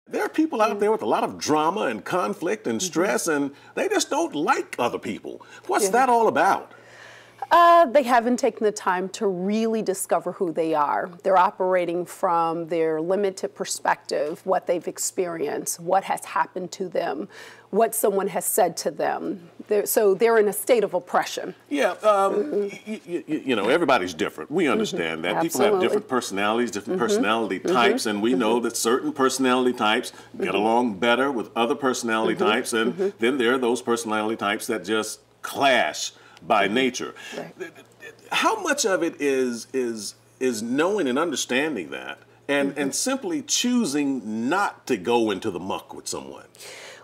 There are people out there with a lot of drama and conflict and stress, and they just don't like other people. What's that all about? They haven't taken the time to really discover who they are. They're operating from their limited perspective, what they've experienced, what has happened to them, what someone has said to them. So they're in a state of oppression. Yeah, you know, everybody's different. We understand that. Absolutely. People have different personalities, different personality types, and we know that certain personality types get along better with other personality types, and then there are those personality types that just clash by nature. Right. How much of it is knowing and understanding that and simply choosing not to go into the muck with someone?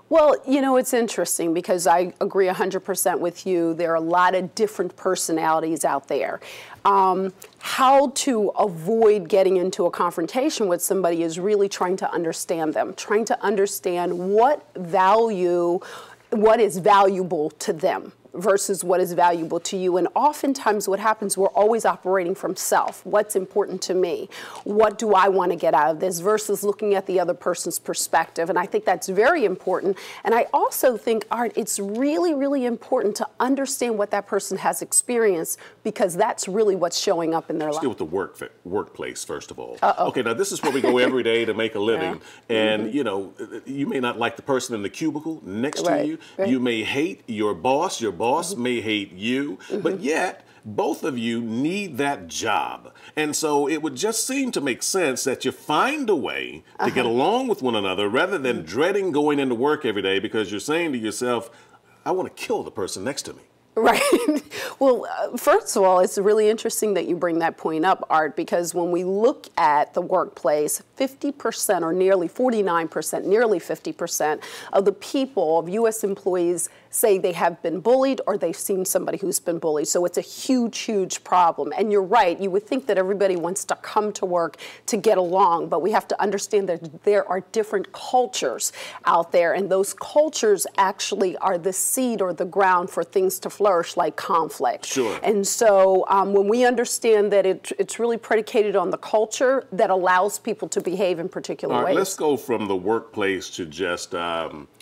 Well, you know, it's interesting because I agree 100% with you. There are a lot of different personalities out there. How to avoid getting into a confrontation with somebody is really trying to understand them, trying to understand what is valuable to them versus what is valuable to you. And oftentimes what happens, we're always operating from self. What's important to me? What do I want to get out of this versus looking at the other person's perspective? And I think that's very important. And I also think, Art, it's really, really important to understand what that person has experienced because that's really what's showing up in their life. Let's deal with the workplace, first of all. Okay, now this is where we go every day to make a living. And, you know, you may not like the person in the cubicle next to you. You may hate your boss may hate you, but yet both of you need that job. And so it would just seem to make sense that you find a way to get along with one another rather than dreading going into work every day because you're saying to yourself, I want to kill the person next to me. Right. Well, first of all, it's really interesting that you bring that point up, Art, because when we look at the workplace, 50% or nearly 49%, nearly 50% of the people, of U.S. employees, say they have been bullied or they've seen somebody who's been bullied. So it's a huge, huge problem. And you're right. You would think that everybody wants to come to work to get along, but we have to understand that there are different cultures out there, and those cultures actually are the seed or the ground for things to flourish, like conflict. Sure. And so when we understand that it's really predicated on the culture that allows people to behave in particular ways. Let's go from the workplace to just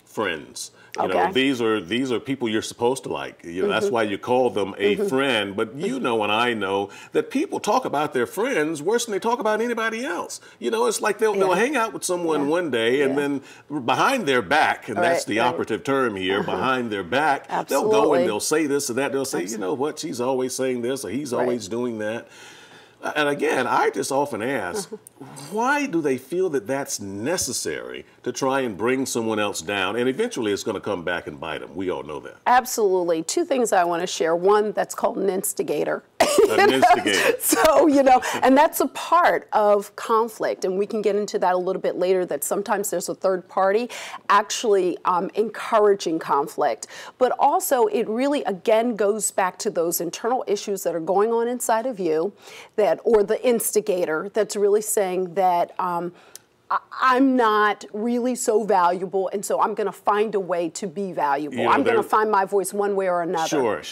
friends. You know, these are people you're supposed to like. You know, that's why you call them a friend. But you know and I know that people talk about their friends worse than they talk about anybody else. You know, it's like they'll hang out with someone one day and then behind their back, and that's the operative term here, behind their back, they'll go and they'll say this or that. They'll say, you know what, she's always saying this or he's always doing that. And again, I just often ask, why do they feel that that's necessary to try and bring someone else down? And eventually it's going to come back and bite them. We all know that. Absolutely. Two things I want to share. One, that's called an instigator. An instigator. So, you know, and that's a part of conflict. And we can get into that a little bit later, that sometimes there's a third party actually encouraging conflict. But also, it really, again, goes back to those internal issues that are going on inside of you, or the instigator that's really saying that I'm not really so valuable, and so I'm going to find a way to be valuable. I'm going to find my voice one way or another. Sure.